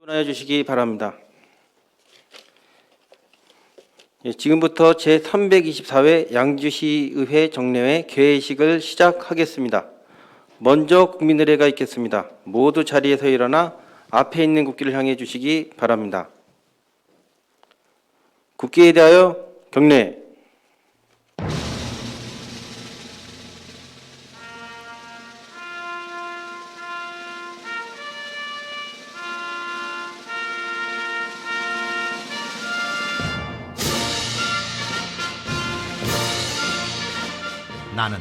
하여 주시기 바랍니다. 지금부터 제324회 양주시의회 정례회 개회식을 시작하겠습니다. 먼저 국민의례가 있겠습니다. 모두 자리에서 일어나 앞에 있는 국기를 향해 주시기 바랍니다. 국기에 대하여 경례. 나는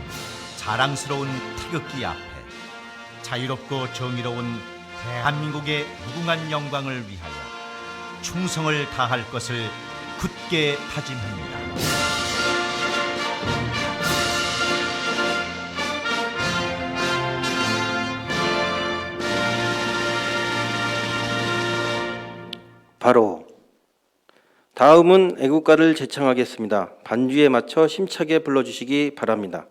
자랑스러운 태극기 앞에 자유롭고 정의로운 대한민국의 무궁한 영광을 위하여 충성을 다할 것을 굳게 다짐합니다. 바로 다음은 애국가를 제창하겠습니다. 반주에 맞춰 심차게 불러주시기 바랍니다.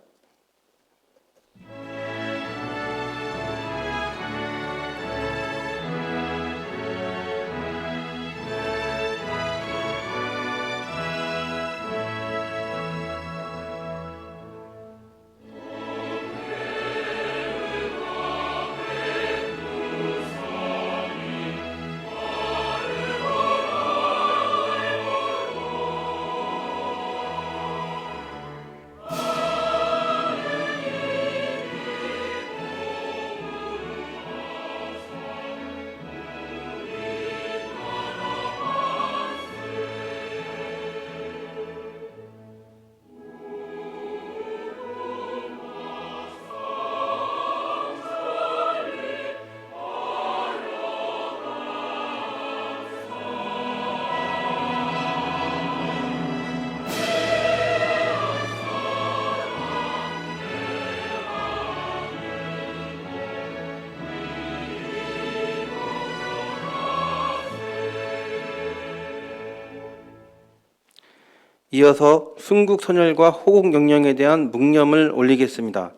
이어서 순국선열과 호국영령에 대한 묵념을 올리겠습니다.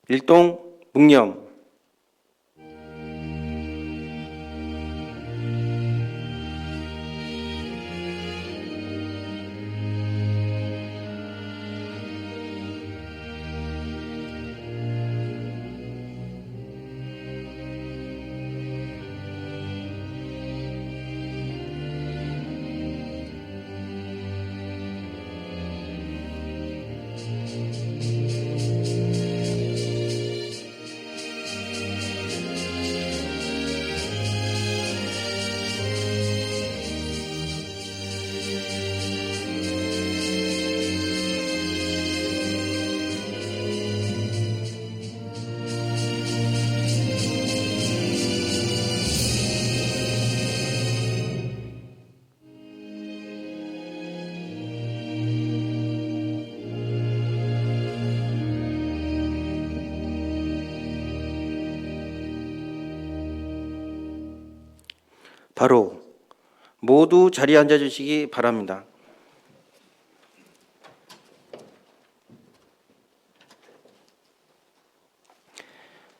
일동 묵념. 바로 모두 자리에 앉아 주시기 바랍니다.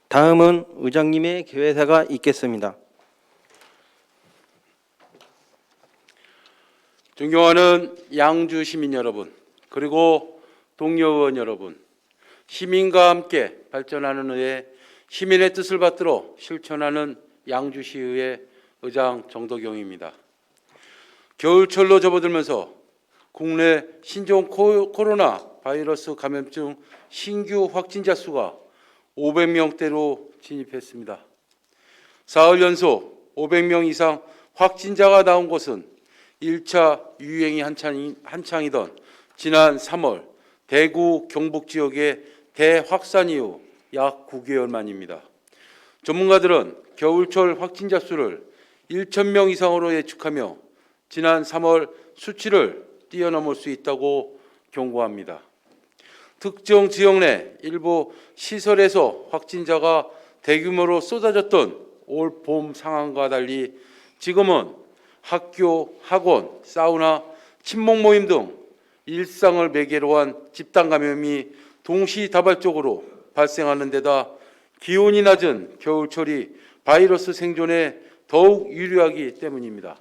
다음은 의장님의 개회사가 있겠습니다. 존경하는 양주 시민 여러분, 그리고 동료 의원 여러분, 시민과 함께 발전하는 의회, 시민의 뜻을 받들어 실천하는 양주시의회 의장 정덕용입니다. 겨울철로 접어들면서 국내 신종 코로나 바이러스 감염증 신규 확진자 수가 500명대로 진입했습니다. 사흘 연속 500명 이상 확진자가 나온 곳은 1차 유행이 한창이던 지난 3월 대구 경북 지역의 대확산 이후 약 9개월 만입니다. 전문가들은 겨울철 확진자 수를 1,000명 이상으로 예측하며 지난 3월 수치를 뛰어넘을 수 있다고 경고합니다. 특정 지역 내 일부 시설에서 확진자가 대규모로 쏟아졌던 올 봄 상황과 달리 지금은 학교, 학원, 사우나, 친목 모임 등 일상을 매개로 한 집단 감염이 동시다발적으로 발생하는 데다 기온이 낮은 겨울철이 바이러스 생존에 더욱 유리하기 때문입니다.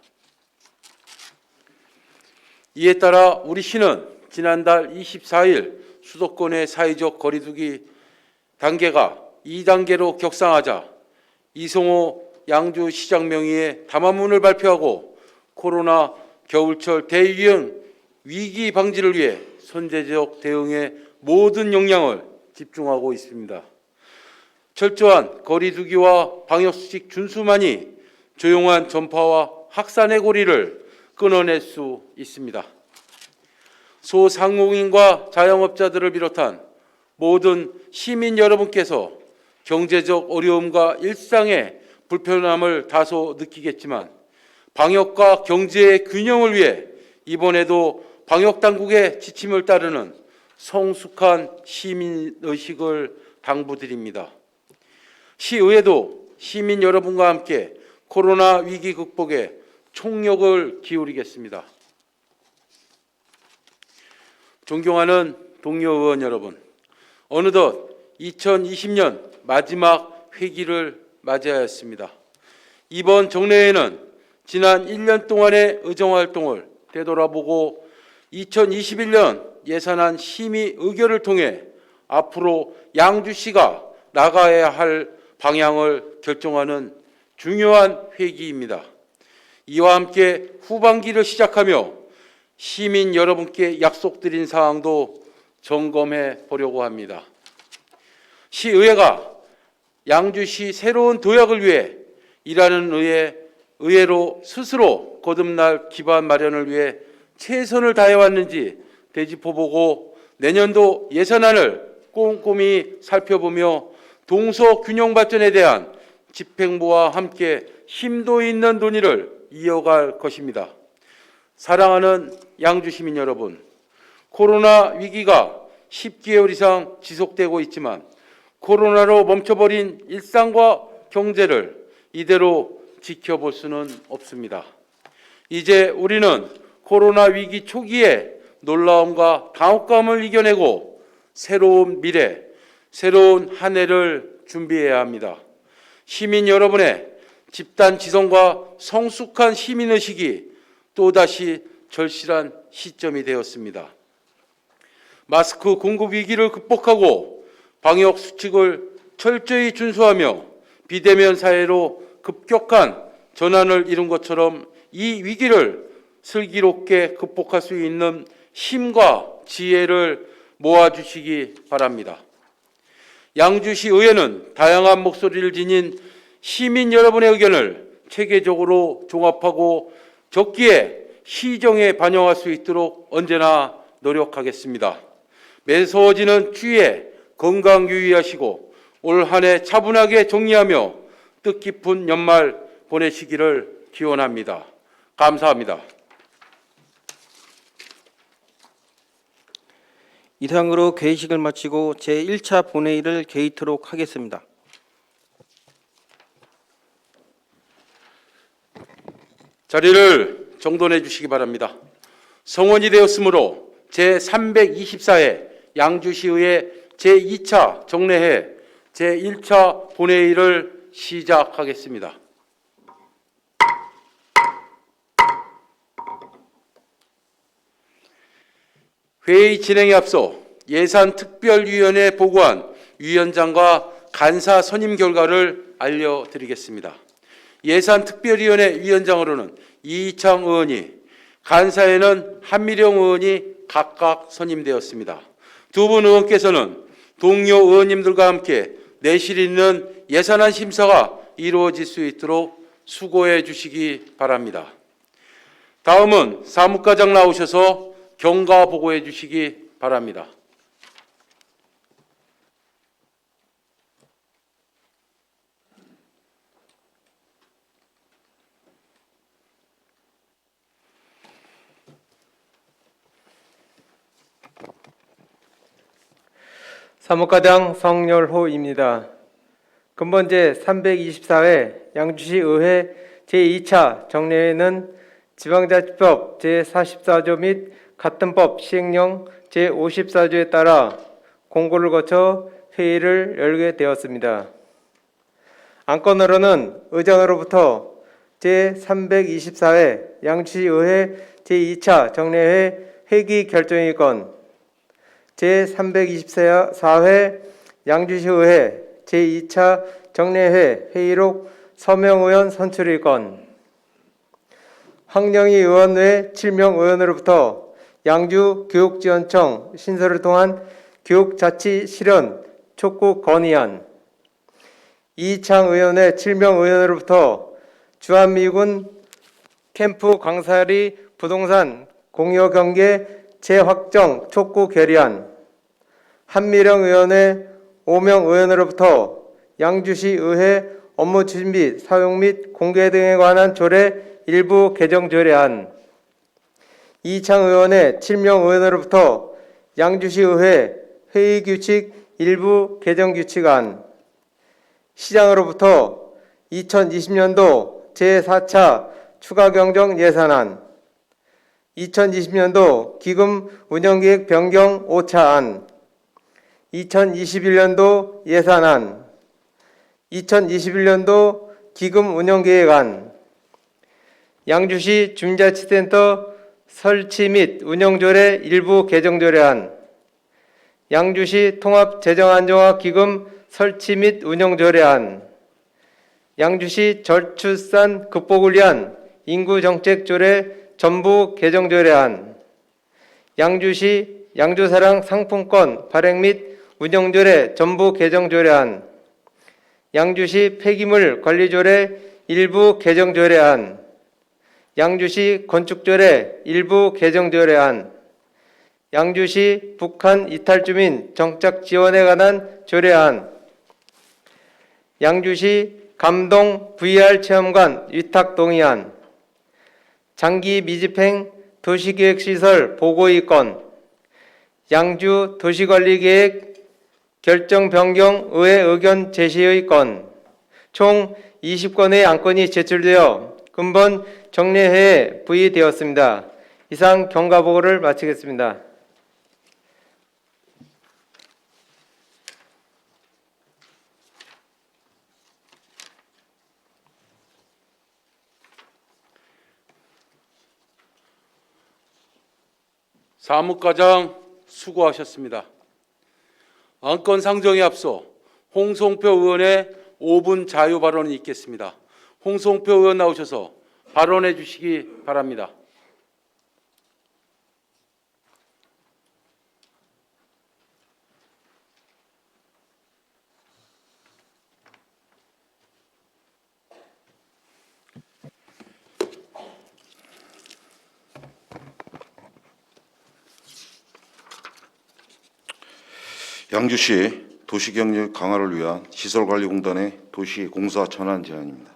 이에 따라 우리 시는 지난달 24일 수도권의 사회적 거리두기 단계가 2단계로 격상하자 이성호 양주시장 명의의 담화문을 발표하고 코로나 겨울철 대유행 위기 방지를 위해 선제적 대응에 모든 역량을 집중하고 있습니다. 철저한 거리두기와 방역수칙 준수만이 조용한 전파와 확산의 고리를 끊어낼 수 있습니다. 소상공인과 자영업자들을 비롯한 모든 시민 여러분께서 경제적 어려움과 일상의 불편함을 다소 느끼겠지만 방역과 경제의 균형을 위해 이번에도 방역당국의 지침을 따르는 성숙한 시민의식을 당부드립니다. 시의회도 시민 여러분과 함께 코로나 위기 극복에 총력을 기울이겠습니다. 존경하는 동료 의원 여러분, 어느덧 2020년 마지막 회기를 맞이하였습니다. 이번 정례회는 지난 1년 동안의 의정활동을 되돌아보고 2021년 예산안 심의 의결을 통해 앞으로 양주시가 나가야 할 방향을 결정하는 중요한 회기입니다. 이와 함께 후반기를 시작하며 시민 여러분께 약속드린 사항도 점검해 보려고 합니다. 시의회가 양주시 새로운 도약을 위해 일하는 의회로 스스로 거듭날 기반 마련을 위해 최선을 다해왔는지 되짚어보고 내년도 예산안을 꼼꼼히 살펴보며 동서균형 발전에 대한 집행부와 함께 심도 있는 논의를 이어갈 것입니다. 사랑하는 양주 시민 여러분, 코로나 위기가 10개월 이상 지속되고 있지만 코로나로 멈춰버린 일상과 경제를 이대로 지켜볼 수는 없습니다. 이제 우리는 코로나 위기 초기에 놀라움과 당혹감을 이겨내고 새로운 미래, 새로운 한 해를 준비해야 합니다. 시민 여러분의 집단 지성과 성숙한 시민의식이 또다시 절실한 시점이 되었습니다. 마스크 공급 위기를 극복하고 방역 수칙을 철저히 준수하며 비대면 사회로 급격한 전환을 이룬 것처럼 이 위기를 슬기롭게 극복할 수 있는 힘과 지혜를 모아주시기 바랍니다. 양주시 의회는 다양한 목소리를 지닌 시민 여러분의 의견을 체계적으로 종합하고 적기에 시정에 반영할 수 있도록 언제나 노력하겠습니다. 매서워지는 추위에 건강 유의하시고 올 한 해 차분하게 정리하며 뜻깊은 연말 보내시기를 기원합니다. 감사합니다. 이상으로 개의식을 마치고 제1차 본회의를 개의토록 하겠습니다. 자리를 정돈해 주시기 바랍니다. 성원이 되었으므로 제324회 양주시의회 제2차 정례회 제1차 본회의를 시작하겠습니다. 회의 진행에 앞서 예산특별위원회에 보고한 위원장과 간사 선임 결과를 알려드리겠습니다. 예산특별위원회 위원장으로는 이희창 의원이, 간사에는 한미령 의원이 각각 선임되었습니다. 두 분 의원께서는 동료 의원님들과 함께 내실 있는 예산안 심사가 이루어질 수 있도록 수고해 주시기 바랍니다. 다음은 사무과장 나오셔서 경과 보고해 주시기 바랍니다. 사무과장 성열호입니다. 근본제 324회 양주시 의회 제2차 정례회는 지방자치법 제44조 및 같은 법 시행령 제54조에 따라 공고를 거쳐 회의를 열게 되었습니다. 안건으로는 의장으로부터 제324회 양주시의회 제2차 정례회 회기 결정이건 제324회 양주시의회 제2차 정례회 회의록 서명의원 선출이건 황영희 의원 외 7명 의원으로부터 양주 교육지원청 신설을 통한 교육자치 실현 촉구 건의안 이창 의원 외 7명 의원으로부터 주한미군 캠프 광사리 부동산 공여 경계 재확정 촉구 결의안 한미령 의원 외 5명 의원으로부터 양주시 의회 업무 추진 및 사용 및 공개 등에 관한 조례 일부 개정 조례안 이창 의원의 7명 의원으로부터 양주시 의회 회의 규칙 일부 개정 규칙안 시장으로부터 2020년도 제4차 추가 경정 예산안 2020년도 기금 운영계획 변경 5차안 2021년도 예산안 2021년도 기금 운영계획안 양주시 주민자치센터 설치 및 운영조례 일부 개정조례안 양주시 통합재정안정화기금 설치 및 운영조례안 양주시 저출산 극복을 위한 인구정책조례 전부 개정조례안 양주시 양주사랑 상품권 발행 및 운영조례 전부 개정조례안 양주시 폐기물 관리조례 일부 개정조례안 양주시 건축조례 일부 개정조례안 양주시 북한 이탈주민 정착 지원에 관한 조례안 양주시 감동 VR 체험관 위탁 동의안 장기 미집행 도시계획시설 보고이건 양주 도시관리계획 결정 변경 의회 의견 제시의 건 총 20건의 안건이 제출되어 근본 정례회에 부의되었습니다. 이상 경과보고를 마치겠습니다. 사무과장 수고하셨습니다. 안건 상정에 앞서 홍성표 의원의 5분 자유 발언이 있겠습니다. 홍성표 의원 나오셔서 발언해 주시기 바랍니다. 양주시 도시경제 강화를 위한 시설관리공단의 도시공사 전환 제안입니다.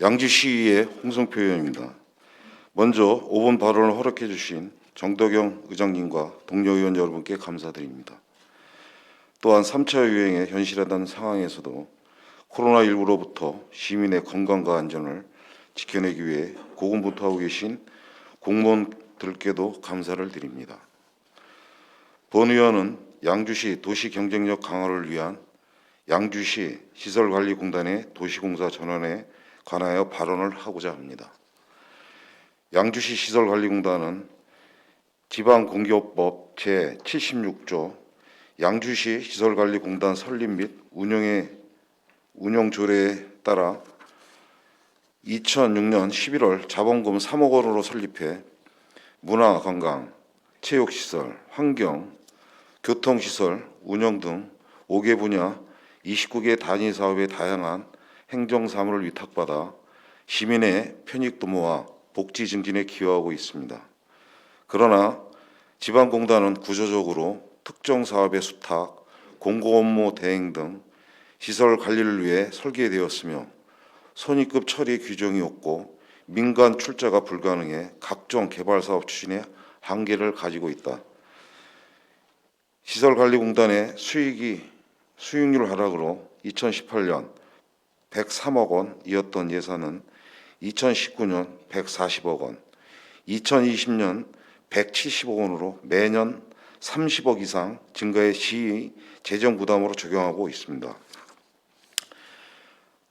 양주시의 홍성표 의원입니다. 먼저 5분 발언을 허락해 주신 정덕영 의장님과 동료 의원 여러분께 감사드립니다. 또한 3차 유행에 현실하던 상황에서도 코로나19로부터 시민의 건강과 안전을 지켜내기 위해 고군분투하고 계신 공무원들께도 감사를 드립니다. 본 의원은 양주시 도시 경쟁력 강화를 위한 양주시 시설관리공단의 도시공사 전환에 관하여 발언을 하고자 합니다. 양주시 시설관리공단은 지방공기업법 제76조 양주시 시설관리공단 설립 및 운영조례에 따라 2006년 11월 자본금 3억 원으로 설립해 문화관광, 체육시설, 환경, 교통시설, 운영 등 5개 분야 29개 단위 사업의 다양한 행정사무를 위탁받아 시민의 편익도모와 복지 증진에 기여하고 있습니다. 그러나 지방공단은 구조적으로 특정 사업의 수탁, 공공업무 대행 등 시설 관리를 위해 설계되었으며 선입급 처리 규정이 없고 민간 출자가 불가능해 각종 개발사업 추진에 한계를 가지고 있다. 시설관리공단의 수익률 하락으로 2018년 103억 원이었던 예산은 2019년 140억 원, 2020년 170억 원으로 매년 30억 이상 증가의 시의 재정 부담으로 적용하고 있습니다.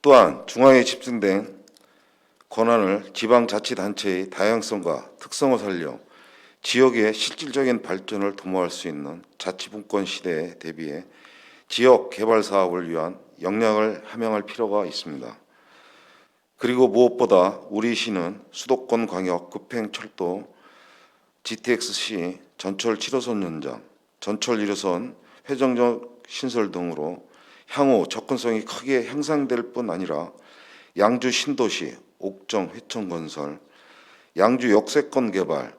또한 중앙에 집중된 권한을 지방자치단체의 다양성과 특성을 살려 지역의 실질적인 발전을 도모할 수 있는 자치분권 시대에 대비해 지역 개발 사업을 위한 역량을 함양할 필요가 있습니다. 그리고 무엇보다 우리 시는 수도권 광역 급행철도 GTX-C 전철 7호선 연장, 전철 1호선 회전적 신설 등으로 향후 접근성이 크게 향상될 뿐 아니라 양주 신도시, 옥정 회청 건설, 양주 역세권 개발,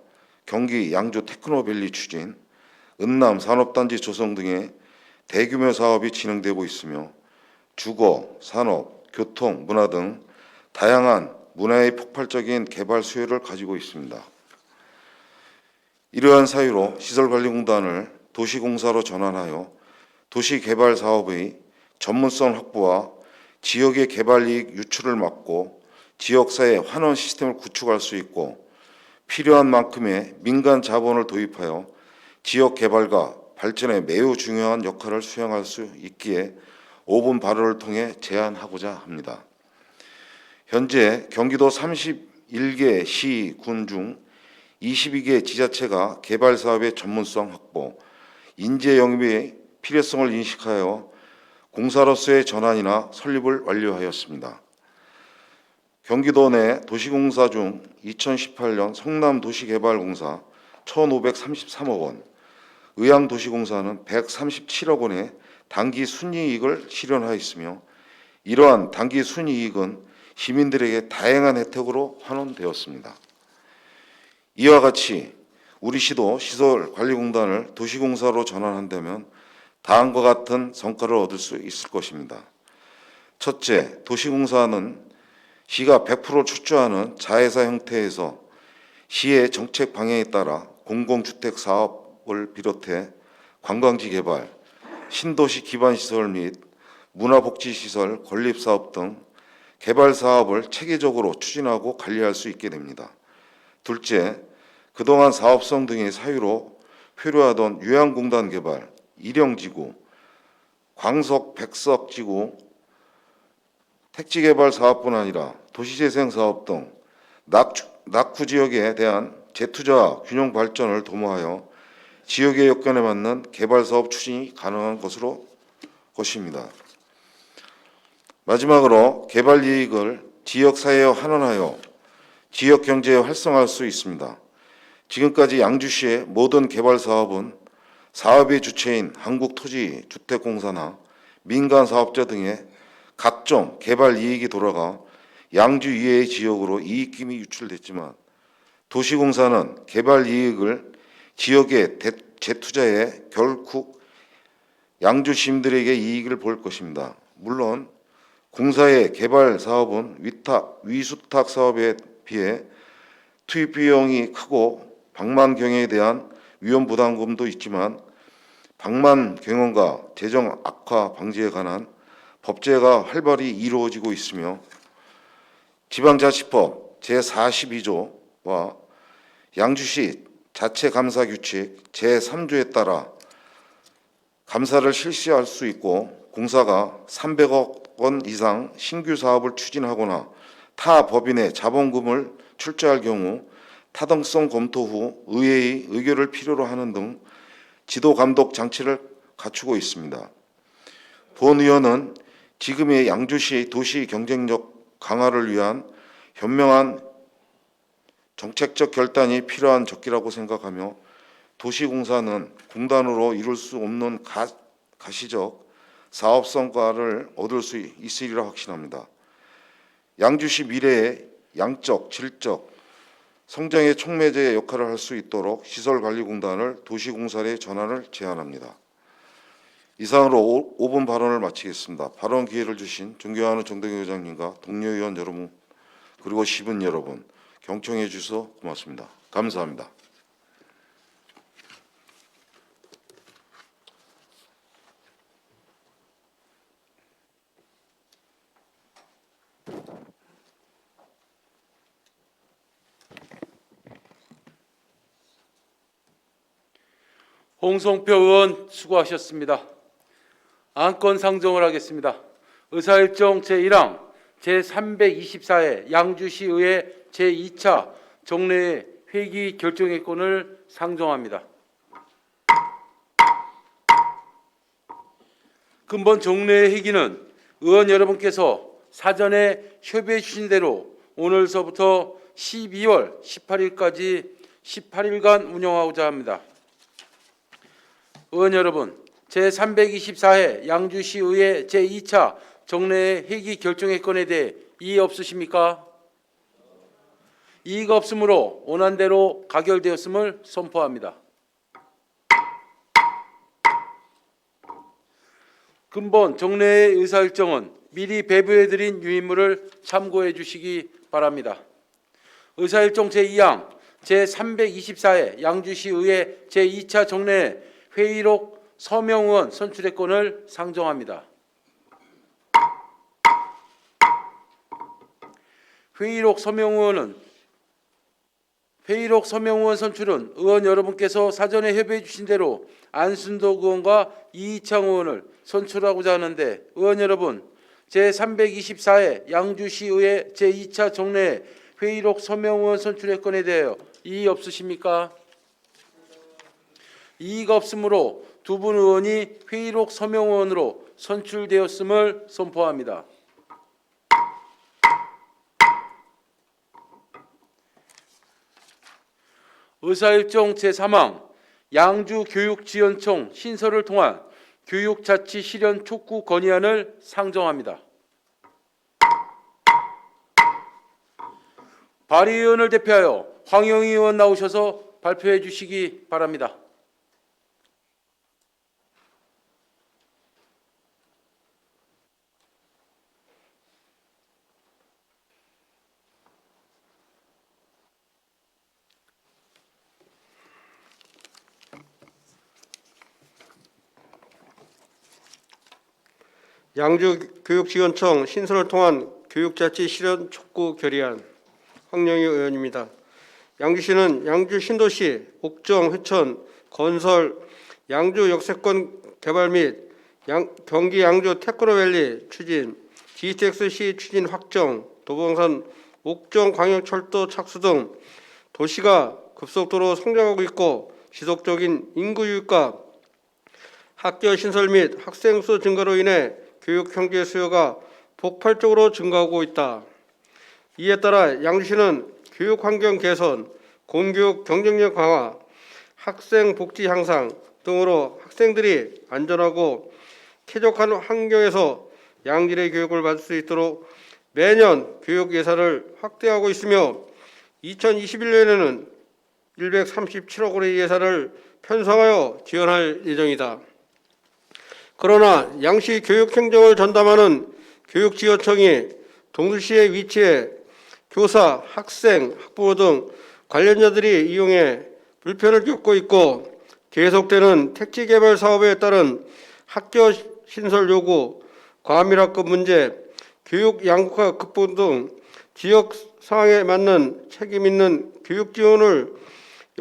경기 양주 테크노밸리 추진, 은남 산업단지 조성 등의 대규모 사업이 진행되고 있으며 주거, 산업, 교통, 문화 등 다양한 문화의 폭발적인 개발 수요를 가지고 있습니다. 이러한 사유로 시설관리공단을 도시공사로 전환하여 도시개발 사업의 전문성 확보와 지역의 개발이익 유출을 막고 지역사회 환원 시스템을 구축할 수 있고 필요한 만큼의 민간 자본을 도입하여 지역 개발과 발전에 매우 중요한 역할을 수행할 수 있기에 5분 발언을 통해 제안하고자 합니다. 현재 경기도 31개 시, 군 중 22개 지자체가 개발 사업의 전문성 확보, 인재 영입의 필요성을 인식하여 공사로서의 전환이나 설립을 완료하였습니다. 경기도 내 도시공사 중 2018년 성남도시개발공사 1,533억 원, 의향도시공사는 137억 원의 단기 순이익을 실현하였으며 이러한 단기 순이익은 시민들에게 다양한 혜택으로 환원되었습니다. 이와 같이 우리 시도 시설관리공단을 도시공사로 전환한다면 다음과 같은 성과를 얻을 수 있을 것입니다. 첫째, 도시공사는 시가 100% 출주하는 자회사 형태에서 시의 정책 방향에 따라 공공주택 사업을 비롯해 관광지 개발, 신도시 기반시설 및 문화복지시설 건립사업 등 개발 사업을 체계적으로 추진하고 관리할 수 있게 됩니다. 둘째, 그동안 사업성 등의 사유로 표류하던 요양공단 개발, 일용지구, 광석 백석지구, 택지개발 사업뿐 아니라 도시재생 사업 등 낙후 지역에 대한 재투자 균형 발전을 도모하여 지역의 여건에 맞는 개발 사업 추진이 가능한 것입니다. 마지막으로 개발 이익을 지역 사회에 환원하여 지역 경제에 활성화할 수 있습니다. 지금까지 양주시의 모든 개발 사업은 사업의 주체인 한국토지주택공사나 민간 사업자 등의 각종 개발 이익이 돌아가 양주 이외의 지역으로 이익금이 유출됐지만 도시공사는 개발 이익을 지역에 재투자해 결국 양주 시민들에게 이익을 볼 것입니다. 물론 공사의 개발 사업은 위수탁 사업에 비해 투입 비용이 크고 방만 경영에 대한 위험 부담금도 있지만 방만 경영과 재정 악화 방지에 관한 법제가 활발히 이루어지고 있으며 지방자치법 제42조와 양주시 자체감사규칙 제3조에 따라 감사를 실시할 수 있고 공사가 300억 원 이상 신규 사업을 추진하거나 타 법인의 자본금을 출자할 경우 타당성 검토 후 의회의 의결을 필요로 하는 등 지도 감독 장치를 갖추고 있습니다. 본 의원은 지금의 양주시 도시 경쟁력 강화를 위한 현명한 정책적 결단이 필요한 적기라고 생각하며 도시공사는 공단으로 이룰 수 없는 가시적 사업 성과를 얻을 수 있으리라 확신합니다. 양주시 미래의 양적, 질적 성장의 촉매제 역할을 할 수 있도록 시설관리공단을 도시공사의 전환을 제안합니다. 이상으로 5분 발언을 마치겠습니다. 발언 기회를 주신 존경하는 정동영 의장님과 동료 의원 여러분 그리고 시민 여러분 경청해 주셔서 고맙습니다. 감사합니다. 홍성표 의원 수고하셨습니다. 안건 상정을 하겠습니다. 의사일정 제1항 제324회 양주시의회 제2차 정례 회기 결정의권을 상정합니다. 근본 정례 회기는 의원 여러분께서 사전에 협의해 주신 대로 오늘서부터 12월 18일까지 18일간 운영하고자 합니다. 의원 여러분, 제324회 양주시의회 제2차 정례 회기 결정의권에 대해 이의 없으십니까? 이의가 없으므로 원안대로 가결되었음을 선포합니다. 근본 정례의 의사일정은 미리 배부해드린 유인물을 참고해 주시기 바랍니다. 의사일정 제2항 제324회 양주시의회 제2차 정례 회의록 서명의원 선출의권을 상정합니다. 회의록 서명의원 선출은 의원 여러분께서 사전에 협의해 주신 대로 안순덕 의원과 이희창 의원을 선출하고자 하는데, 의원 여러분, 제324회 양주시의회 제2차 정례 회의록 서명의원 선출의 건에 대하여 이의 없으십니까? 이의가 없으므로 두 분 의원이 회의록 서명의원으로 선출되었음을 선포합니다. 의사일정 제3항 양주교육지원청 신설을 통한 교육자치 실현 촉구 건의안을 상정합니다. 발의의원을 대표하여 황영희 의원 나오셔서 발표해 주시기 바랍니다. 양주교육지원청 신설을 통한 교육자치 실현 촉구 결의안, 황영희 의원입니다. 양주시는 양주 신도시 옥정 회천 건설 양주 역세권 개발 및 경기 양주 테크노밸리 추진, GTX-C 추진 확정, 도봉산 옥정 광역철도 착수 등 도시가 급속도로 성장하고 있고 지속적인 인구 유입과 학교 신설 및 학생 수 증가로 인해 교육 형제 수요가 폭발적으로 증가하고 있다. 이에 따라 양주시는 교육 환경 개선, 공교육 경쟁력 강화, 학생 복지 향상 등으로 학생들이 안전하고 쾌적한 환경에서 양질의 교육을 받을 수 있도록 매년 교육 예산을 확대하고 있으며 2021년에는 137억 원의 예산을 편성하여 지원할 예정이다. 그러나 양시 교육행정을 전담하는 교육지원청이 동두시에 위치해 교사, 학생, 학부모 등 관련자들이 이용해 불편을 겪고 있고, 계속되는 택지개발 사업에 따른 학교 신설 요구, 과밀학급 문제, 교육 양극화 극복 등 지역 상황에 맞는 책임 있는 교육 지원을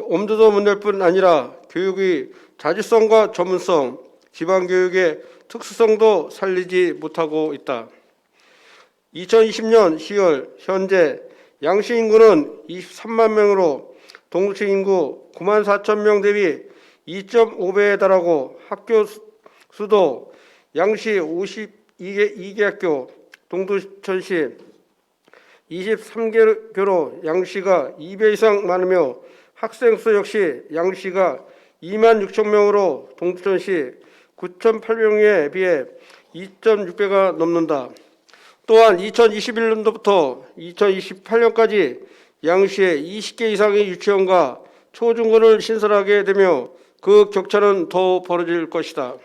엄두도 못 낼 뿐 아니라 교육의 자주성과 전문성, 지방교육의 특수성도 살리지 못하고 있다. 2020년 10월 현재 양시 인구는 23만 명으로 동두시 인구 9만 4천 명 대비 2.5배에 달하고 학교 수도 양시 52개 학교, 동두천시 23개로 양시가 2배 이상 많으며 학생 수 역시 양시가 2만 6천 명으로 동두천시 9,800명에 비해 2.6배가 넘는다. 또한 2021년도부터 2028년까지 양시에 20개 이상의 유치원과 초중고를 신설하게 되며 그 격차는 더 벌어질 것이다.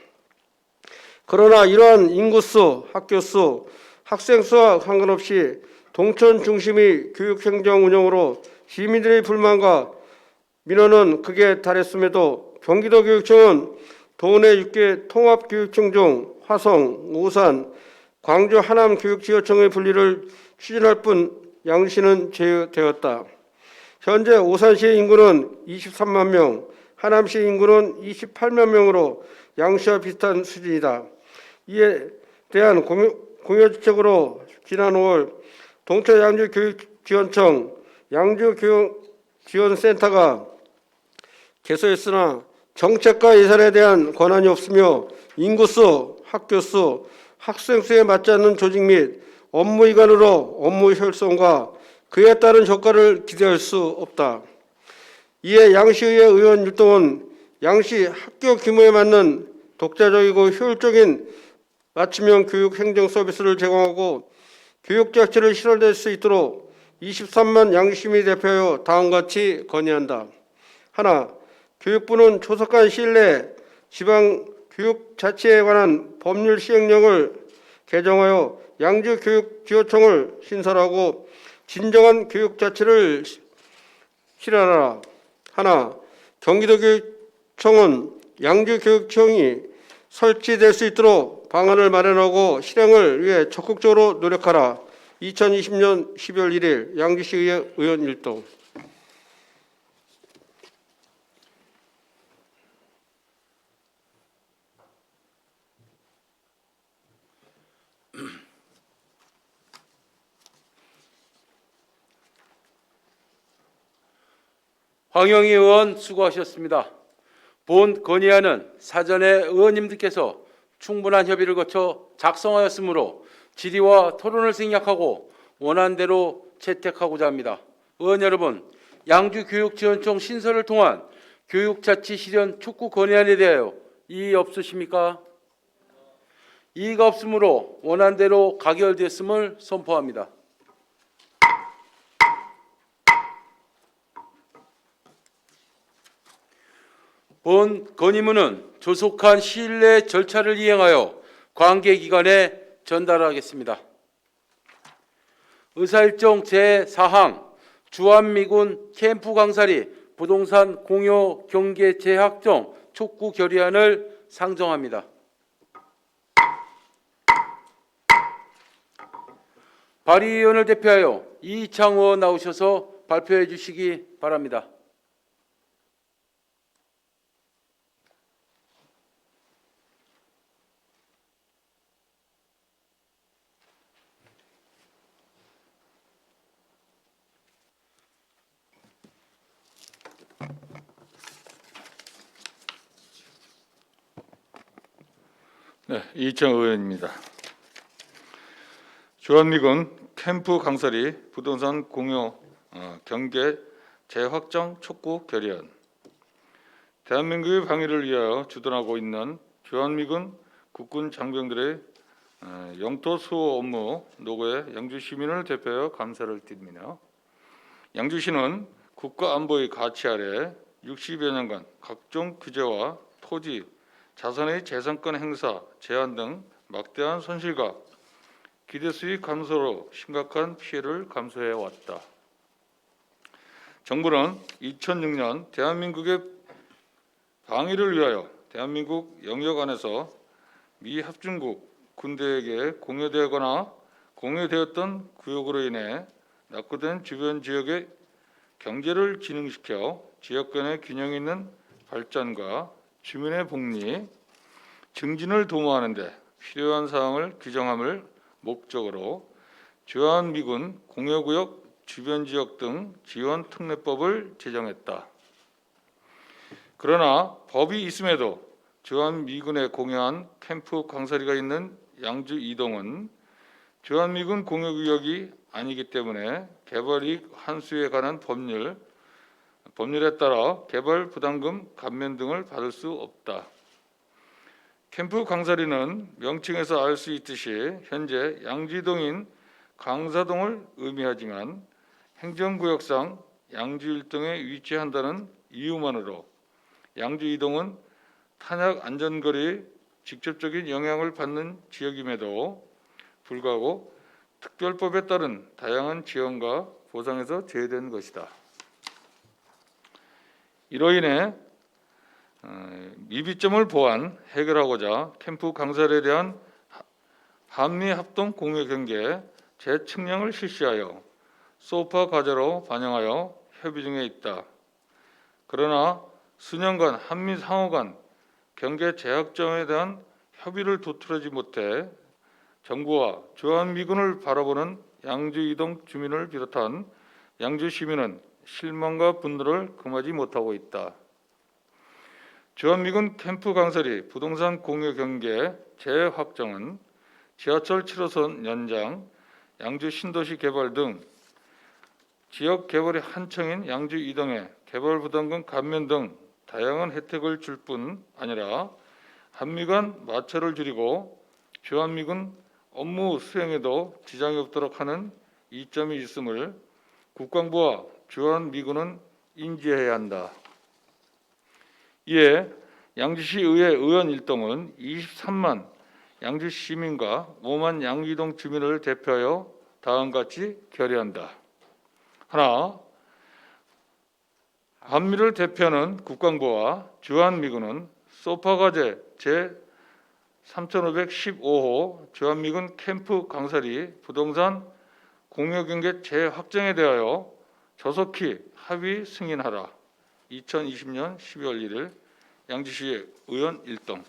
그러나 이러한 인구수, 학교수, 학생수와 상관없이 동천 중심의 교육행정 운영으로 시민들의 불만과 민원은 극에 달했음에도 경기도교육청은 도내 6개 통합교육청 중 화성, 오산, 광주, 하남 교육지원청의 분리를 추진할 뿐 양시는 제외되었다. 현재 오산시의 인구는 23만 명, 하남시 인구는 28만 명으로 양시와 비슷한 수준이다. 이에 대한 공여지책으로 지난 5월 동초 양주교육지원청 양주교육지원센터가 개소했으나 정책과 예산에 대한 권한이 없으며 인구수, 학교수, 학생 수에 맞지 않는 조직 및 업무 이관으로 업무 효율성과 그에 따른 효과를 기대할 수 없다. 이에 양시의회 의원 율동은 양시 학교 규모에 맞는 독자적이고 효율적인 맞춤형 교육 행정 서비스를 제공하고 교육 자체를 실현될 수 있도록 23만 양시민이 대표하여 다음과 같이 건의한다. 하나, 교육부는 조속한 시일 내에 지방 교육 자체에 관한 법률 시행령을 개정하여 양주교육지원청을 신설하고 진정한 교육 자체를 실현하라. 하나, 경기도교육청은 양주교육청이 설치될 수 있도록 방안을 마련하고 실행을 위해 적극적으로 노력하라. 2020년 12월 1일 양주시의회 의원 일동. 황영희 의원 수고하셨습니다. 본 건의안은 사전에 의원님들께서 충분한 협의를 거쳐 작성하였으므로 질의와 토론을 생략하고 원안대로 채택하고자 합니다. 의원 여러분, 양주교육지원청 신설을 통한 교육자치 실현 촉구 건의안에 대하여 이의 없으십니까? 이의가 없으므로 원안대로 가결되었음을 선포합니다. 본 건의문은 조속한 시일 내 절차를 이행하여 관계기관에 전달하겠습니다. 의사일정 제4항 주한미군 캠프 강사리 부동산 공여 경계 재확정 촉구 결의안을 상정합니다. 발의위원을 대표하여 이창호 의원 나오셔서 발표해 주시기 바랍니다. 네, 이창호 의원입니다. 주한미군 캠프 강사리 부동산 공여 경계 재확정 촉구 결의안. 대한민국의 방위를 위하여 주둔하고 있는 주한미군 국군 장병들의 영토 수호 업무 노고에 양주 시민을 대표하여 감사를 드리며, 양주시는 국가 안보의 가치 아래 60여 년간 각종 규제와 토지, 자산의 재산권 행사, 제한 등 막대한 손실과 기대 수익 감소로 심각한 피해를 감수해 왔다. 정부는 2006년 대한민국의 방위를 위하여 대한민국 영역 안에서 미 합중국 군대에게 공여되거나 공여되었던 구역으로 인해 낙후된 주변 지역의 경제를 진흥시켜 지역 간의 균형 있는 발전과 주민의 복리, 증진을 도모하는 데 필요한 사항을 규정함을 목적으로 주한미군 공여구역 주변 지역 등 지원 특례법을 제정했다. 그러나 법이 있음에도 주한미군에 공여한 캠프 강사리가 있는 양주 이동은 주한미군 공여구역이 아니기 때문에 개발이익 환수에 관한 법률에 따라 개발 부담금 감면 등을 받을 수 없다. 캠프 강사리는 명칭에서 알 수 있듯이 현재 양주이동인 강사동을 의미하지만 행정구역상 양주 일동에 위치한다는 이유만으로 양주이동은 탄약 안전거리에 직접적인 영향을 받는 지역임에도 불구하고 특별법에 따른 다양한 지원과 보상에서 제외된 것이다. 이로 인해 미비점을 보완 해결하고자 캠프 강사리에 대한 한미 합동 공여 경계 재측량을 실시하여 소파 과제로 반영하여 협의 중에 있다. 그러나 수년간 한미 상호 간 경계 재확정에 대한 협의를 도출하지 못해 정부와 주한미군을 바라보는 양주 이동 주민을 비롯한 양주 시민은 실망과 분노를 금하지 못하고 있다. 주한미군 캠프 강설이 부동산 공유 경계 재확정은 지하철 7호선 연장, 양주 신도시 개발 등 지역 개발의 한청인 양주 이동에 개발 부담금 감면 등 다양한 혜택을 줄 뿐 아니라 한미 간 마찰을 줄이고 주한미군 업무 수행에도 지장이 없도록 하는 이점이 있음을 국방부와 주한미군은 인지해야 한다. 이에 양주시 의회 의원 일동은 23만 양주 시민과 5만 양주이동 주민을 대표하여 다음과 같이 결의한다. 하나, 한미를 대표하는 국방부와 주한미군은 소파과제 제3515호 주한미군 캠프 강설이 부동산 공유경계 재확정에 대하여 조속히 합의 승인하라. 2020년 12월 1일 양주시 의원 일동.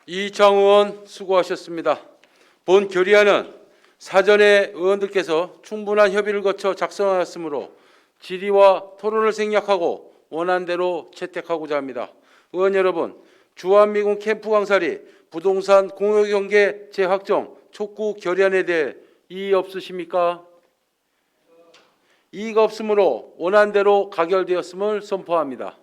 이창우 의원 수고하셨습니다. 본 결의안은 사전에 의원들께서 충분한 협의를 거쳐 작성하였으므로 질의와 토론을 생략하고 원안대로 채택하고자 합니다. 의원 여러분, 주한미군 캠프 강설이 부동산 공유경계 재확정 촉구 결의안에 대해 이의 없으십니까? 이의가 없으므로 원안대로 가결되었음을 선포합니다.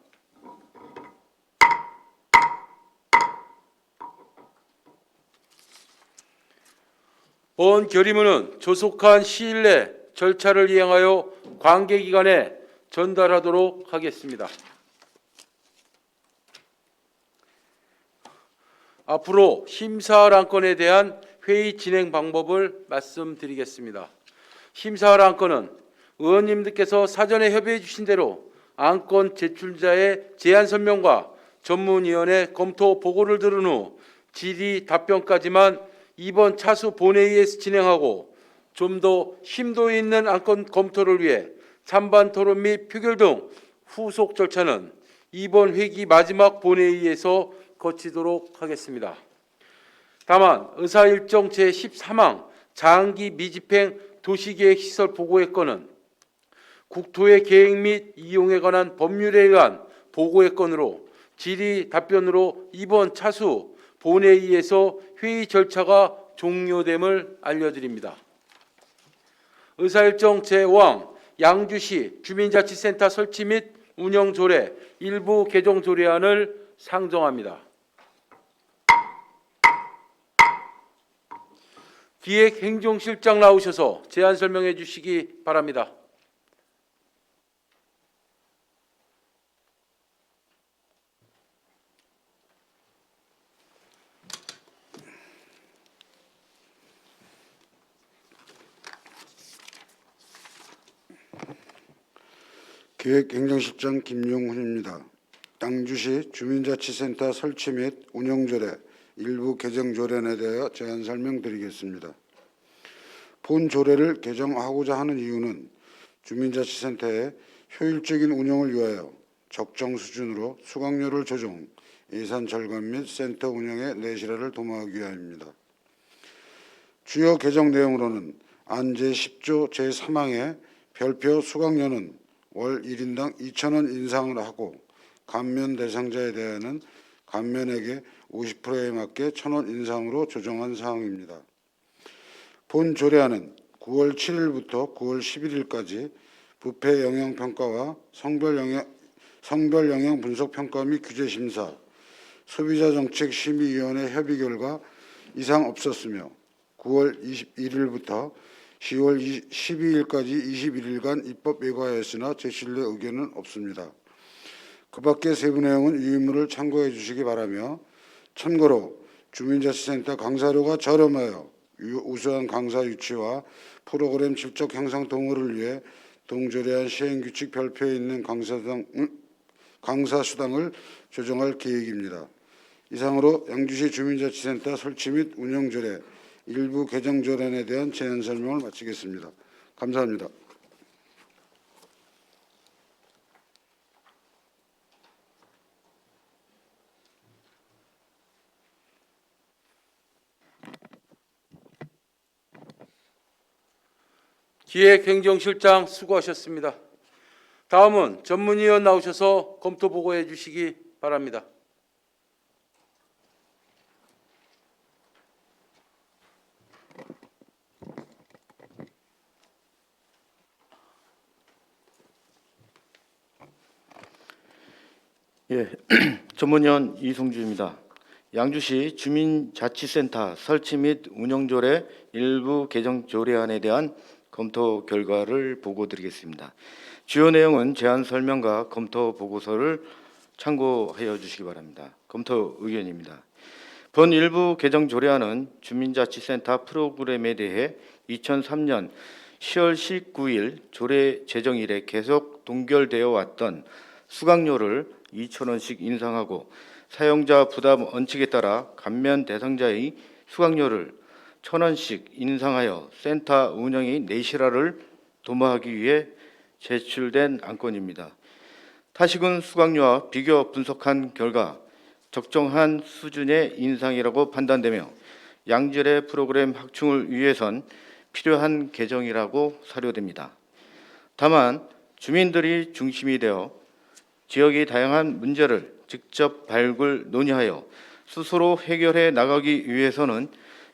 본 결의문은 조속한 시일 내 절차를 이행하여 관계기관에 전달하도록 하겠습니다. 앞으로 심사할 안건에 대한 회의 진행 방법을 말씀드리겠습니다. 심사할 안건은 의원님들께서 사전에 협의해 주신 대로 안건 제출자의 제안 설명과 전문위원회 검토 보고를 들은 후 질의 답변까지만 이번 차수 본회의에서 진행하고 좀 더 심도 있는 안건 검토를 위해 찬반 토론 및 표결 등 후속 절차는 이번 회기 마지막 본회의에서 거치도록 하겠습니다. 다만 의사일정 제13항 장기 미집행 도시계획시설 보고의 건은 국토의 계획 및 이용에 관한 법률에 의한 보고의 건으로 질의 답변으로 이번 차수 본회의에서 회의 절차가 종료됨을 알려드립니다. 의사일정 제5항 양주시 주민자치센터 설치 및 운영 조례 일부 개정 조례안을 상정합니다. 기획행정실장 나오셔서 제안 설명해 주시기 바랍니다. 기획행정실장 김용훈입니다. 양주시 주민자치센터 설치 및 운영조례 일부 개정 조례안에 대하여 제안 설명드리겠습니다. 본 조례를 개정하고자 하는 이유는 주민자치센터의 효율적인 운영을 위하여 적정 수준으로 수강료를 조정, 예산 절감 및 센터 운영의 내실화를 도모하기 위함입니다. 주요 개정 내용으로는 안 제10조 제3항의 별표 수강료는 월 1인당 2,000원 인상을 하고 감면 대상자에 대하여는 감면액의 50%에 맞게 1,000원 인상으로 조정한 사항입니다. 본 조례안은 9월 7일부터 9월 11일까지 부패 영향 평가와 성별 영향 분석 평가 및 규제 심사, 소비자 정책 심의위원회 협의 결과 이상 없었으며 9월 21일부터 10월 12일까지 21일간 입법 예고하였으나 제출된 의견은 없습니다. 그 밖의 세부 내용은 유의문을 참고해 주시기 바라며 참고로 주민자치센터 강사료가 저렴하여 우수한 강사 유치와 프로그램 질적 향상 도모를 위해 동조례안 시행규칙 별표에 있는 강사 수당을 조정할 계획입니다. 이상으로 양주시 주민자치센터 설치 및 운영조례 일부 개정 조례안에 대한 제안 설명을 마치겠습니다. 감사합니다. 기획행정실장 수고하셨습니다. 다음은 전문위원 나오셔서 검토 보고해 주시기 바랍니다. 예, 전문위원 이송주입니다. 양주시 주민자치센터 설치 및 운영조례 일부 개정 조례안에 대한 검토 결과를 보고드리겠습니다. 주요 내용은 제안 설명과 검토 보고서를 참고하여 주시기 바랍니다. 검토 의견입니다. 본 일부 개정 조례안은 주민자치센터 프로그램에 대해 2003년 10월 19일 조례 제정 이래 계속 동결되어 왔던 수강료를 2,000원씩 인상하고 사용자 부담 원칙에 따라 감면 대상자의 수강료를 1,000원씩 인상하여 센터 운영의 내실화를 도모하기 위해 제출된 안건입니다. 타시군 수강료와 비교 분석한 결과 적정한 수준의 인상이라고 판단되며 양질의 프로그램 확충을 위해선 필요한 개정이라고 사료됩니다. 다만 주민들이 중심이 되어 지역의 다양한 문제를 직접 발굴 논의하여 스스로 해결해 나가기 위해서는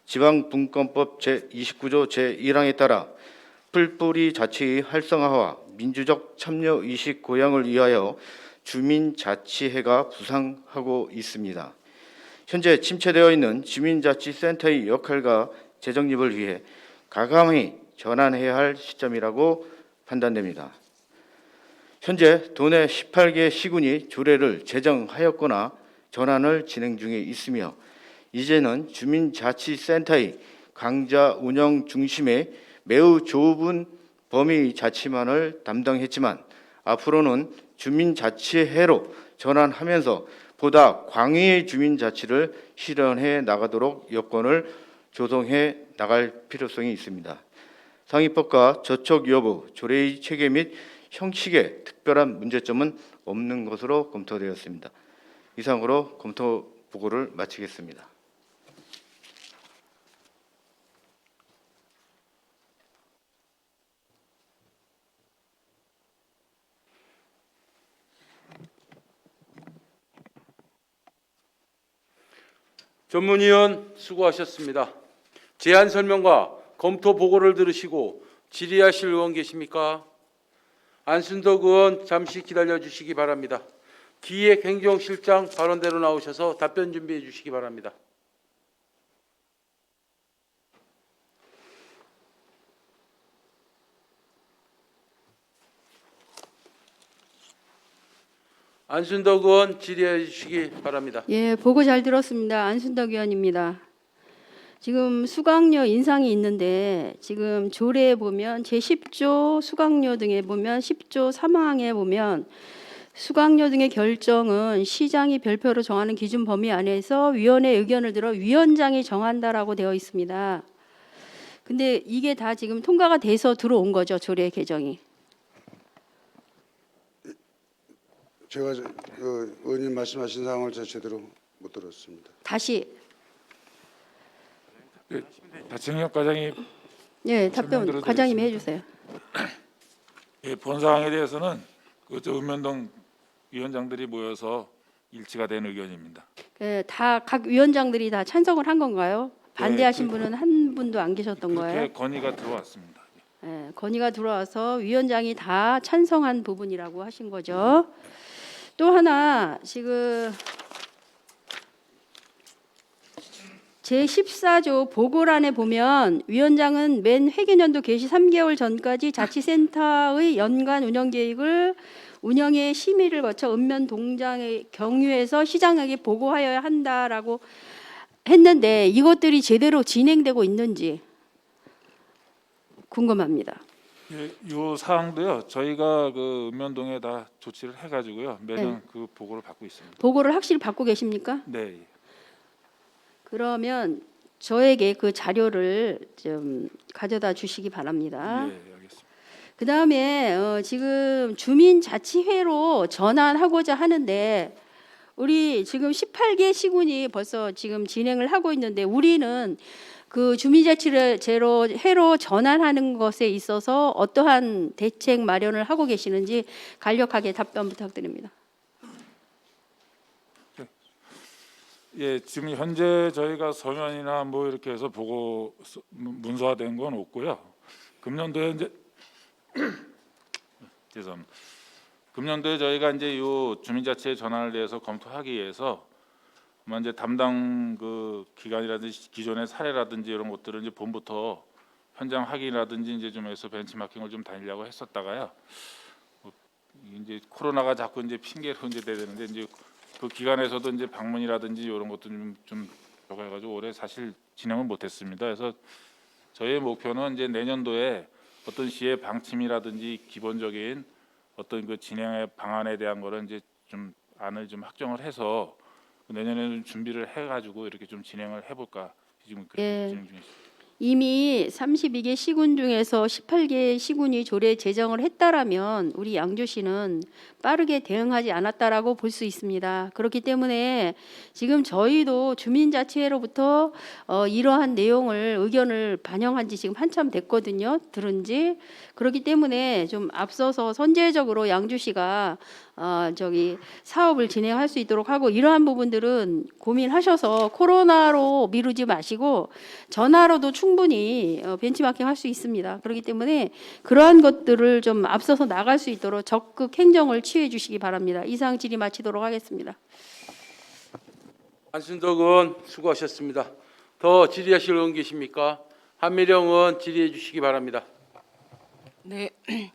지방분권법 제29조 제1항에 따라 풀뿌리 자치의 활성화와 민주적 참여의식 고양을 위하여 주민자치회가 부상하고 있습니다. 현재 침체되어 있는 주민자치센터의 역할과 재정립을 위해 가감히 전환해야 할 시점이라고 판단됩니다. 현재 도내 18개 시군이 조례를 제정하였거나 전환을 진행 중에 있으며 이제는 주민자치센터의 강자 운영 중심의 매우 좁은 범위 자치만을 담당했지만 앞으로는 주민자치회로 전환하면서 보다 광의의 주민자치를 실현해 나가도록 여건을 조성해 나갈 필요성이 있습니다. 상위법과 저촉 여부, 조례의 체계 및 형식에 특별한 문제점은 없는 것으로 검토되었습니다. 이상으로 검토 보고를 마치겠습니다. 전문위원 수고하셨습니다. 제안 설명과 검토 보고를 들으시고 질의하실 의원 계십니까? 안순덕 의원 잠시 기다려 주시기 바랍니다. 기획행정실장 발언대로 나오셔서 답변 준비해 주시기 바랍니다. 안순덕 의원 질의해 주시기 바랍니다. 예, 보고 잘 들었습니다. 안순덕 의원입니다. 지금 수강료 인상이 있는데 지금 조례에 보면 제10조 수강료 등에 보면 10조 3항에 보면 수강료 등의 결정은 시장이 별표로 정하는 기준 범위 안에서 위원회 의견을 들어 위원장이 정한다라고 되어 있습니다. 근데 이게 다 지금 통과가 돼서 들어온 거죠, 조례 개정이. 제가 의원님 말씀하신 사항을 제대로 못 들었습니다. 다시 박정혁 과장이 예, 답변 설명드리겠습니다. 과장님이 해주세요. 예, 본 사항에 대해서는 저 은면동 위원장들이 모여서 일치가 된 의견입니다. 예, 다 각 위원장들이 다 찬성을 한 건가요? 반대하신 그- 분은 한 분도 안 계셨던 그렇게 거예요? 건의가 들어왔습니다. 예, 건의가 들어와서 위원장이 다 찬성한 부분이라고 하신 거죠. 또 하나 지금 제14조 보고란에 보면 위원장은 맨 회계년도 개시 3개월 전까지 자치센터의 연간 운영 계획을 운영의 심의를 거쳐 읍면 동장에 경유해서 시장에게 보고하여야 한다라고 했는데 이것들이 제대로 진행되고 있는지 궁금합니다. 예, 이 사항도요. 저희가 그 읍면동에 다 조치를 해가지고요. 매년 네. 그 보고를 받고 있습니다. 보고를 확실히 받고 계십니까? 네. 그러면 저에게 그 자료를 좀 가져다 주시기 바랍니다. 예, 알겠습니다. 그다음에 지금 주민자치회로 전환하고자 하는데 우리 지금 18개 시군이 벌써 지금 진행을 하고 있는데 우리는 그 주민자치제로 회로 전환하는 것에 있어서 어떠한 대책 마련을 하고 계시는지 간략하게 답변 부탁드립니다. 예, 지금 현재 저희가 서면이나 뭐 이렇게 해서 보고 문서화된 건 없고요. 금년도에 이제 죄송합니다. 금년도에 저희가 이제 요 주민자치의 전환을 위해서 검토하기 위해서 아마 이제 담당 그 기관이라든지 기존의 사례라든지 이런 것들을 이제 봄부터 현장 확인이라든지 이제 좀 해서 벤치마킹을 좀 다니려고 했었다가요. 이제 코로나가 자꾸 이제 핑계로 이제 되는데 이제 그 기관에서도 이제 방문이라든지 이런 것도 좀 해가지고 올해 사실 진행을 못했습니다. 그래서 저희의 목표는 이제 내년도에 어떤 시의 방침이라든지 기본적인 어떤 그 진행의 방안에 대한 거를 이제 좀 안을 좀 확정을 해서 내년에는 준비를 해가지고 이렇게 좀 진행을 해볼까 지금 그렇게 예. 진행 중입니다. 이미 32개 시군 중에서 18개 시군이 조례 제정을 했다라면 우리 양주시는 빠르게 대응하지 않았다라고 볼 수 있습니다. 그렇기 때문에 지금 저희도 주민자치회로부터 이러한 내용을 의견을 반영한 지 지금 한참 됐거든요. 들은 지. 그렇기 때문에 좀 앞서서 선제적으로 양주시가 사업을 진행할 수 있도록 하고 이러한 부분들은 고민하셔서 코로나로 미루지 마시고 전화로도 충분히 벤치마킹 할 수 있습니다. 그렇기 때문에 그러한 것들을 좀 앞서서 나갈 수 있도록 적극 행정을 취해 주시기 바랍니다. 이상 질의 마치도록 하겠습니다. 안순덕 의원 수고하셨습니다. 더 질의하실 의원 계십니까? 한미령 의원 질의해 주시기 바랍니다. 네,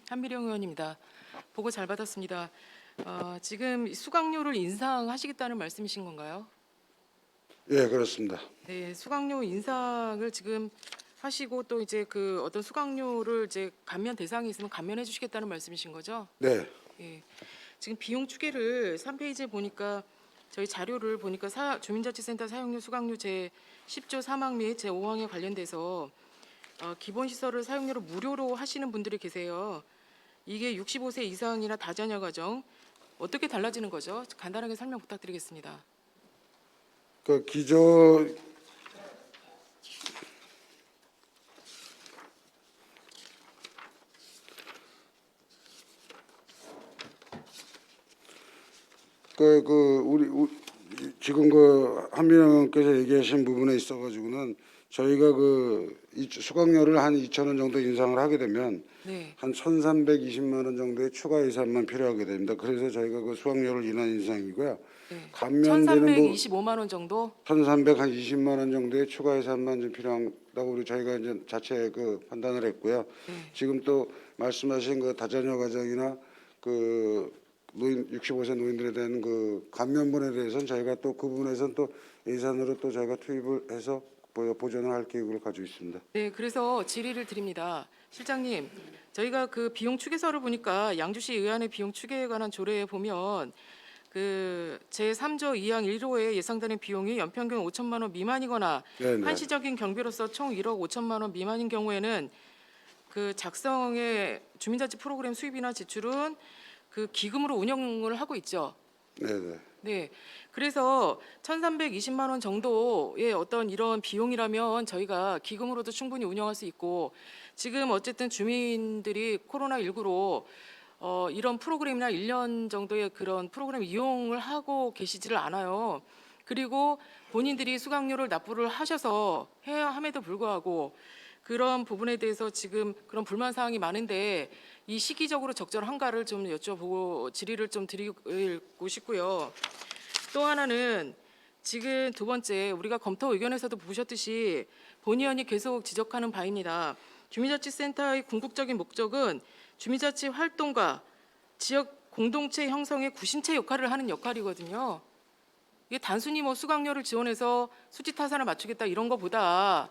한미령 의원입니다. 보고 잘 받았습니다. 지금 수강료를 인상하시겠다는 말씀이신 건가요? 예, 그렇습니다. 네, 수강료 인상을 지금 하시고 또 이제 그 어떤 수강료를 이제 감면 대상이 있으면 감면해 주시겠다는 말씀이신 거죠? 네. 예. 지금 비용 추계를 3페이지에 보니까 저희 자료를 보니까 주민자치센터 사용료 수강료 제 10조 3항 및 제 5항에 관련돼서 기본 시설을 사용료로 무료로 하시는 분들이 계세요. 이게 65세 이상이나 다자녀 가정 어떻게 달라지는 거죠? 간단하게 설명 부탁드리겠습니다. 그 기존 우리 지금 그 한민영 의원께서 얘기하신 부분에 있어가지고는 저희가 수강료를 한 2,000원 정도 인상을 하게 되면 네. 한 1,320만 원 정도의 추가 예산만 필요하게 됩니다. 그래서 저희가 그 수강료를 인한 인상이고요. 네. 감면되는 1,325만 원 정도? 1,320만 원 정도의 추가 예산만 좀 필요하다고 우리 저희가 이제 자체 판단을 했고요. 네. 지금 또 말씀하신 그 다자녀 가정이나 그 노인 65세 노인들에 대한 그 감면분에 대해서는 저희가 또 그 부분에서는 또 예산으로 또 저희가 투입을 해서 보전을 할 계획을 가지고 있습니다. 네, 그래서 질의를 드립니다. 실장님, 저희가 그 비용 추계서를 보니까 양주시 의안의 비용 추계에 관한 조례에 보면 그 제3조 2항 1호에 예상되는 비용이 연평균 5천만 원 미만이거나 네네. 한시적인 경비로서 총 1억 5천만 원 미만인 경우에는 그 작성의 주민자치 프로그램 수입이나 지출은 그 기금으로 운영을 하고 있죠. 네네. 네, 그래서 1,320만 원 정도의 어떤 이런 비용이라면 저희가 기금으로도 충분히 운영할 수 있고 지금 어쨌든 주민들이 코로나19로 이런 프로그램이나 1년 정도의 그런 프로그램 이용을 하고 계시지를 않아요. 그리고 본인들이 수강료를 납부를 하셔서 해야 함에도 불구하고 그런 부분에 대해서 지금 그런 불만 사항이 많은데 이 시기적으로 적절한가를 좀 여쭤보고 질의를 좀 드리고 싶고요. 또 하나는 지금 두 번째 우리가 검토 의견에서도 보셨듯이 본 의원이 계속 지적하는 바입니다. 주민자치센터의 궁극적인 목적은 주민자치 활동과 지역 공동체 형성의 구심체 역할을 하는 역할이거든요. 이게 단순히 뭐 수강료를 지원해서 수지 타산을 맞추겠다 이런 것보다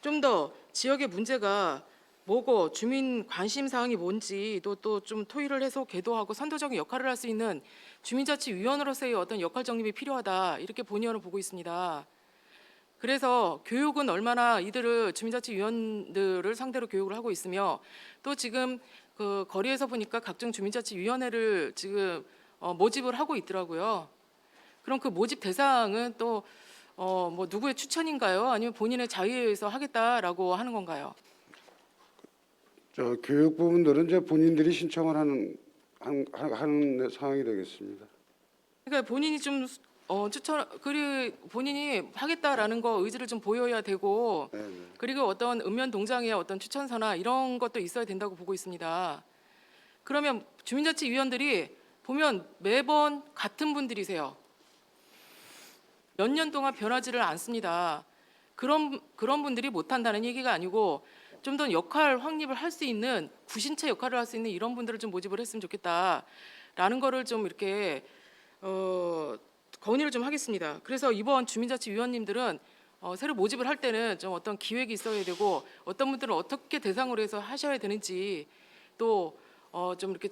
좀 더 지역의 문제가 뭐고 주민 관심 사항이 뭔지도 또 좀 토의를 해서 계도하고 선도적인 역할을 할 수 있는 주민자치위원으로서의 어떤 역할 정립이 필요하다 이렇게 본 의원은 보고 있습니다. 그래서 교육은 얼마나 이들을 주민자치위원들을 상대로 교육을 하고 있으며 또 지금 그 거리에서 보니까 각종 주민자치위원회를 지금 모집을 하고 있더라고요. 그럼 그 모집 대상은 또 뭐 누구의 추천인가요? 아니면 본인의 자의에 의해서 하겠다라고 하는 건가요? 저 교육 부분들은 이제 본인들이 신청을 하는 상황이 되겠습니다. 그러니까 본인이 좀 본인이 하겠다라는 거 의지를 좀 보여야 되고 네, 네. 그리고 어떤 읍면 동장의 어떤 추천서나 이런 것도 있어야 된다고 보고 있습니다. 그러면 주민자치위원들이 보면 매번 같은 분들이세요. 몇 년 동안 변하지를 않습니다. 그런 분들이 못한다는 얘기가 아니고 좀 더 역할 확립을 할 수 있는 구신체 역할을 할 수 있는 이런 분들을 좀 모집을 했으면 좋겠다라는 거를 좀 이렇게 건의를 좀 하겠습니다. 그래서 이번 주민자치위원님들은 새로 모집을 할 때는 좀 어떤 기획이 있어야 되고 어떤 분들은 어떻게 대상으로 해서 하셔야 되는지 또 좀 이렇게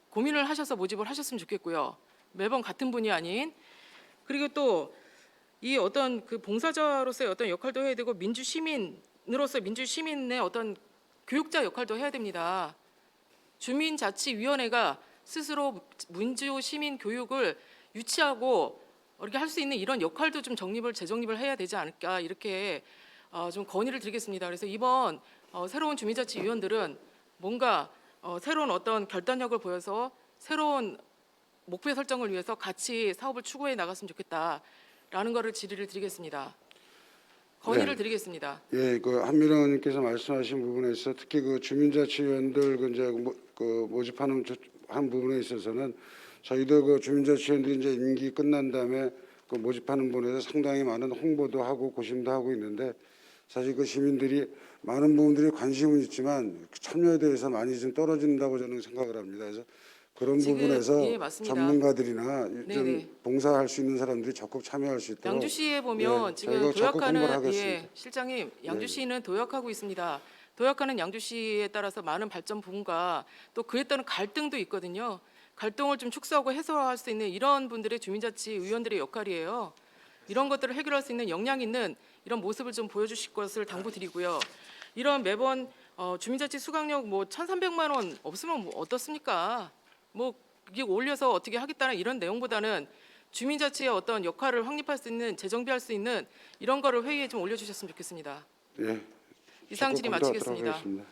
고민을 하셔서 모집을 하셨으면 좋겠고요. 매번 같은 분이 아닌 그리고 또 이 어떤 그 봉사자로서의 어떤 역할도 해야 되고 민주시민으로서 민주시민의 어떤 교육자 역할도 해야 됩니다. 주민자치위원회가 스스로 민주시민 교육을 유치하고 이렇게 할 수 있는 이런 역할도 좀 재정립을 해야 되지 않을까 이렇게 좀 건의를 드리겠습니다. 그래서 이번 새로운 주민자치위원들은 뭔가 새로운 어떤 결단력을 보여서 새로운 목표 설정을 위해서 같이 사업을 추구해 나갔으면 좋겠다라는 거를 질의를 드리겠습니다. 건의를 드리겠습니다. 예, 그 한미령 의원님께서 말씀하신 부분에서 특히 그 주민자치위원들 그 모집하는 한 부분에 있어서는 저희도 그 주민자치위원들이 이제 임기 끝난 다음에 그 모집하는 부분에서 상당히 많은 홍보도 하고 고심도 하고 있는데 사실 그 시민들이 많은 부분들이 관심은 있지만 참여에 대해서 많이 좀 떨어진다고 저는 생각을 합니다. 그래서 그런 지금, 부분에서 예, 맞습니다. 전문가들이나 네네. 좀 봉사할 수 있는 사람들이 적극 참여할 수 있도록 양주시에 보면 예, 지금 저희가 적극 홍보를 도약하는 하겠습니다. 실장님 양주시는 도약하고 있습니다. 도약하는 양주시에 따라서 많은 발전 부분과 또 그에 따른 갈등도 있거든요. 갈등을 좀 축소하고 해소할 수 있는 이런 분들의 주민자치 의원들의 역할이에요. 이런 것들을 해결할 수 있는 역량 있는 이런 모습을 좀 보여주실 것을 당부드리고요. 이런 매번 주민자치 수강료 뭐 1,300만 원 없으면 뭐 어떻습니까? 뭐 이게 올려서 어떻게 하겠다는 이런 내용보다는 주민자치의 어떤 역할을 확립할 수 있는 재정비할 수 있는 이런 거를 회의에 좀 올려주셨으면 좋겠습니다. 예, 이상 질의 적극 검토하도록 마치겠습니다. 하겠습니다.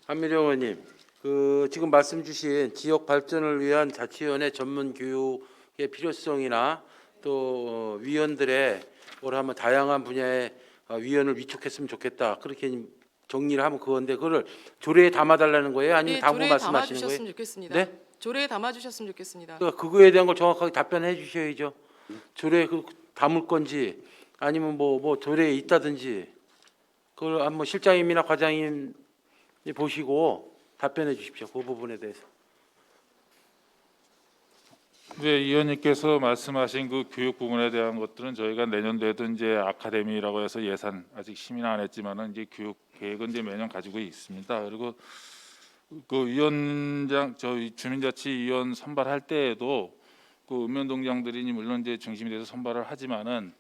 한미령 의원님, 그 지금 말씀 주신 지역 발전을 위한 자치위원회 전문 교육의 필요성이나 또 위원들의 뭐라면 다양한 분야의 위원을 위촉했으면 좋겠다. 그렇게 정리를 하면 그건데 그거를 조례에 담아달라는 거예요? 아니면 당부 조례에 말씀하시는 거예요? 담아주셨으면 좋겠습니다. 네? 조례에 담아주셨으면 좋겠습니다. 그러니까 그거에 대한 걸 정확하게 답변해 주셔야죠. 조례에 그 담을 건지 아니면 뭐 조례에 있다든지 그걸 한번 실장님이나 과장님이 보시고 답변해 주십시오. 그 부분에 대해서. 네, 의원님께서 말씀하신 그 교육 부분에 대한 것들은 저희가 내년도에도 이제 아카데미라고 해서 예산 아직 심의는 안 했지만은 이제 교육 계획은 이제 매년 가지고 있습니다. 그리고 그 위원장 저희 주민자치위원 선발할 때에도 그 읍면동장들이 물론 이제 중심이 돼서 선발을 하지만은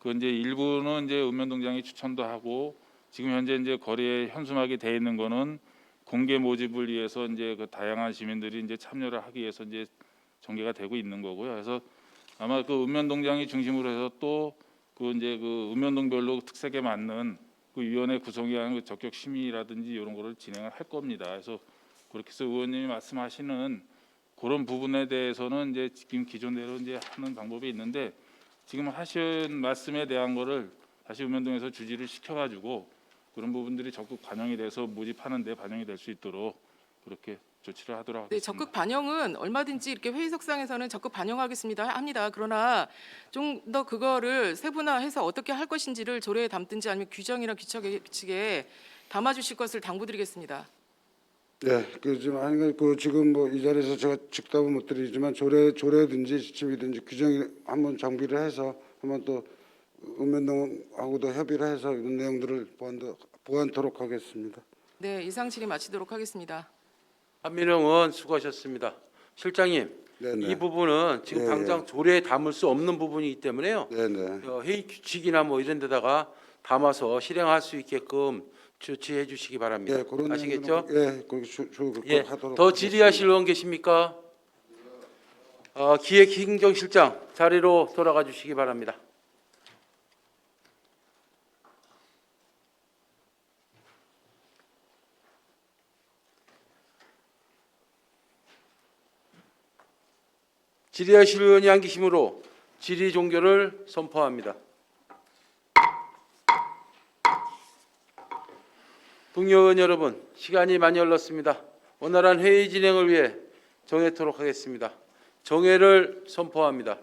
그 이제 일부는 이제 읍면동장이 추천도 하고 지금 현재 이제 거리에 현수막이 돼 있는 거는 공개 모집을 위해서 이제 그 다양한 시민들이 이제 참여를 하기 위해서 이제 전개가 되고 있는 거고요. 그래서 아마 그 읍면동장이 중심으로 해서 또 그 이제 그 읍면동별로 특색에 맞는 그 위원회 구성에 의한 그 적격 심의라든지 이런 거를 진행을 할 겁니다. 그래서 그렇게 해서 의원님이 말씀하시는 그런 부분에 대해서는 이제 지금 기존대로 이제 하는 방법이 있는데 지금 하신 말씀에 대한 거를 다시 읍면동에서 주지를 시켜가지고 그런 부분들이 적극 반영이 돼서 모집하는 데 반영이 될 수 있도록 그렇게 조치를 하도록 하겠습니다. 네, 적극 반영은 얼마든지 이렇게 회의석상에서는 적극 반영하겠습니다. 합니다. 그러나 좀 더 그거를 세분화해서 어떻게 할 것인지를 조례에 담든지 아니면 규정이나 규칙에 담아주실 것을 당부드리겠습니다. 네, 지금 뭐 이 자리에서 제가 즉답은 못 드리지만 조례든지 지침이든지 규정이 한번 정비를 해서 한번 또 읍면동하고도 협의를 해서 이런 내용들을 보완토록 하겠습니다. 네, 이상 질의 마치도록 하겠습니다. 한미령 의원 수고하셨습니다. 실장님, 네네. 이 부분은 지금 예, 당장 조례에 담을 수 없는 부분이기 때문에요. 네네. 회의 규칙이나 뭐 이런 데다가 담아서 실행할 수 있게끔 조치해 주시기 바랍니다. 예, 그런 아시겠죠? 예, 예. 하도록 더 질의하실 의원 계십니까? 기획행정실장 자리로 돌아가 주시기 바랍니다. 질의하실 의원이 안 계시므로 질의 종결을 선포합니다. 동료 의원 여러분, 시간이 많이 흘렀습니다. 원활한 회의 진행을 위해 정회토록 하겠습니다. 정회를 선포합니다.